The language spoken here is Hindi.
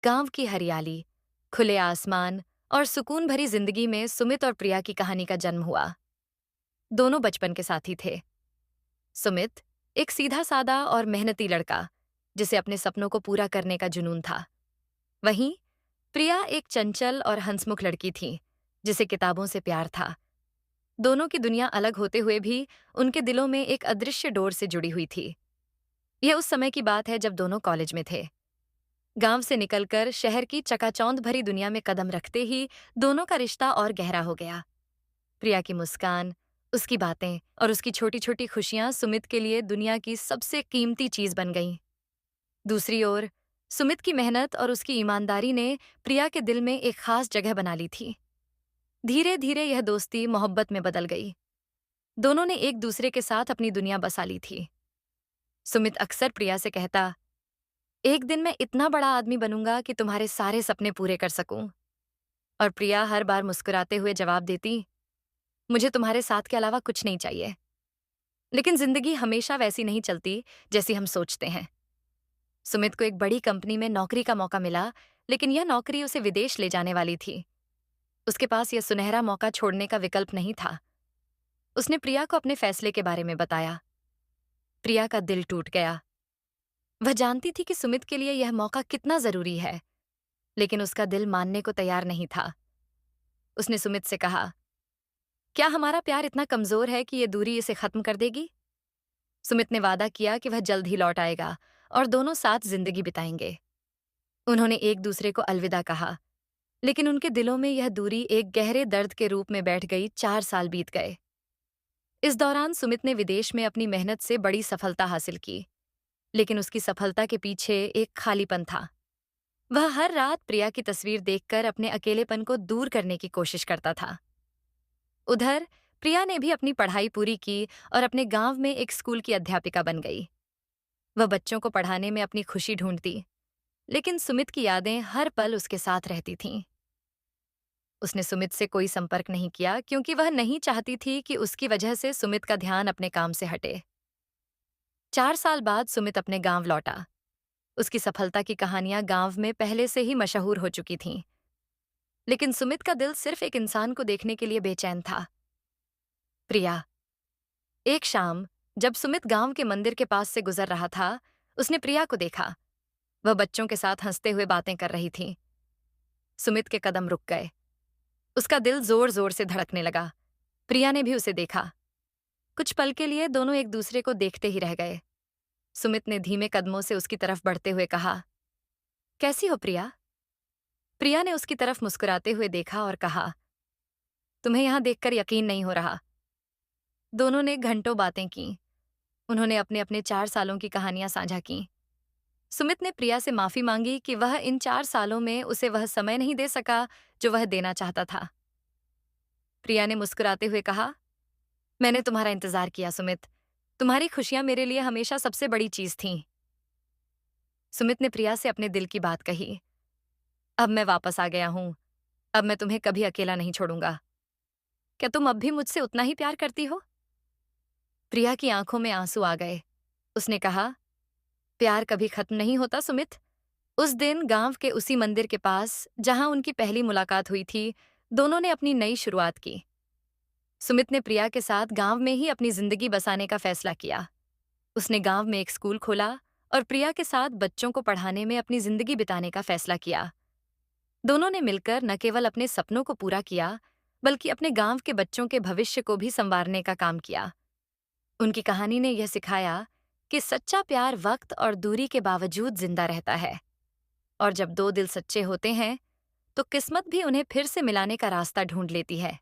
गांव की हरियाली, खुले आसमान और सुकून भरी जिंदगी में सुमित और प्रिया की कहानी का जन्म हुआ। दोनों बचपन के साथी थे। सुमित एक सीधा सादा और मेहनती लड़का, जिसे अपने सपनों को पूरा करने का जुनून था। वहीं प्रिया एक चंचल और हंसमुख लड़की थी, जिसे किताबों से प्यार था। दोनों की दुनिया अलग होते हुए भी उनके दिलों में एक अदृश्य डोर से जुड़ी हुई थी। यह उस समय की बात है जब दोनों कॉलेज में थे। गांव से निकलकर शहर की चकाचौंध भरी दुनिया में कदम रखते ही दोनों का रिश्ता और गहरा हो गया। प्रिया की मुस्कान, उसकी बातें और उसकी छोटी छोटी खुशियां सुमित के लिए दुनिया की सबसे कीमती चीज बन गईं। दूसरी ओर सुमित की मेहनत और उसकी ईमानदारी ने प्रिया के दिल में एक खास जगह बना ली थी। धीरे धीरे यह दोस्ती मोहब्बत में बदल गई। दोनों ने एक दूसरे के साथ अपनी दुनिया बसा ली थी। सुमित अक्सर प्रिया से कहता, एक दिन मैं इतना बड़ा आदमी बनूंगा कि तुम्हारे सारे सपने पूरे कर सकूं। और प्रिया हर बार मुस्कुराते हुए जवाब देती, मुझे तुम्हारे साथ के अलावा कुछ नहीं चाहिए। लेकिन जिंदगी हमेशा वैसी नहीं चलती जैसी हम सोचते हैं। सुमित को एक बड़ी कंपनी में नौकरी का मौका मिला, लेकिन यह नौकरी उसे विदेश ले जाने वाली थी। उसके पास यह सुनहरा मौका छोड़ने का विकल्प नहीं था। उसने प्रिया को अपने फैसले के बारे में बताया। प्रिया का दिल टूट गया। वह जानती थी कि सुमित के लिए यह मौका कितना जरूरी है, लेकिन उसका दिल मानने को तैयार नहीं था। उसने सुमित से कहा, क्या हमारा प्यार इतना कमजोर है कि यह दूरी इसे खत्म कर देगी? सुमित ने वादा किया कि वह जल्द ही लौट आएगा और दोनों साथ जिंदगी बिताएंगे। उन्होंने एक दूसरे को अलविदा कहा, लेकिन उनके दिलों में यह दूरी एक गहरे दर्द के रूप में बैठ गई। 4 साल बीत गए। इस दौरान सुमित ने विदेश में अपनी मेहनत से बड़ी सफलता हासिल की, लेकिन उसकी सफलता के पीछे एक खालीपन था। वह हर रात प्रिया की तस्वीर देखकर अपने अकेलेपन को दूर करने की कोशिश करता था। उधर प्रिया ने भी अपनी पढ़ाई पूरी की और अपने गांव में एक स्कूल की अध्यापिका बन गई। वह बच्चों को पढ़ाने में अपनी खुशी ढूंढती, लेकिन सुमित की यादें हर पल उसके साथ रहती थीं। उसने सुमित से कोई संपर्क नहीं किया, क्योंकि वह नहीं चाहती थी कि उसकी वजह से सुमित का ध्यान अपने काम से हटे। 4 साल बाद सुमित अपने गांव लौटा। उसकी सफलता की कहानियां गांव में पहले से ही मशहूर हो चुकी थीं, लेकिन सुमित का दिल सिर्फ एक इंसान को देखने के लिए बेचैन था, प्रिया। एक शाम जब सुमित गांव के मंदिर के पास से गुजर रहा था, उसने प्रिया को देखा। वह बच्चों के साथ हंसते हुए बातें कर रही थी। सुमित के कदम रुक गए। उसका दिल जोर जोर से धड़कने लगा। प्रिया ने भी उसे देखा। कुछ पल के लिए दोनों एक दूसरे को देखते ही रह गए। सुमित ने धीमे कदमों से उसकी तरफ बढ़ते हुए कहा, कैसी हो प्रिया? प्रिया ने उसकी तरफ मुस्कुराते हुए देखा और कहा, तुम्हें यहां देखकर यकीन नहीं हो रहा। दोनों ने घंटों बातें की। उन्होंने अपने अपने 4 सालों की कहानियां साझा की। सुमित ने प्रिया से माफी मांगी कि वह इन 4 सालों में उसे वह समय नहीं दे सका जो वह देना चाहता था। प्रिया ने मुस्कुराते हुए कहा, मैंने तुम्हारा इंतजार किया सुमित। तुम्हारी खुशियां मेरे लिए हमेशा सबसे बड़ी चीज थीं। सुमित ने प्रिया से अपने दिल की बात कही। अब मैं वापस आ गया हूं। अब मैं तुम्हें कभी अकेला नहीं छोड़ूंगा। क्या तुम अब भी मुझसे उतना ही प्यार करती हो? प्रिया की आंखों में आंसू आ गए। उसने कहा, प्यार कभी खत्म नहीं होता सुमित। उस दिन गांव के उसी मंदिर के पास जहां उनकी पहली मुलाकात हुई थी, दोनों ने अपनी नई शुरुआत की। सुमित ने प्रिया के साथ गांव में ही अपनी जिंदगी बसाने का फैसला किया। उसने गांव में एक स्कूल खोला और प्रिया के साथ बच्चों को पढ़ाने में अपनी जिंदगी बिताने का फैसला किया। दोनों ने मिलकर न केवल अपने सपनों को पूरा किया, बल्कि अपने गांव के बच्चों के भविष्य को भी संवारने का काम किया। उनकी कहानी ने यह सिखाया कि सच्चा प्यार वक्त और दूरी के बावजूद जिंदा रहता है, और जब दो दिल सच्चे होते हैं तो किस्मत भी उन्हें फिर से मिलाने का रास्ता ढूंढ लेती है।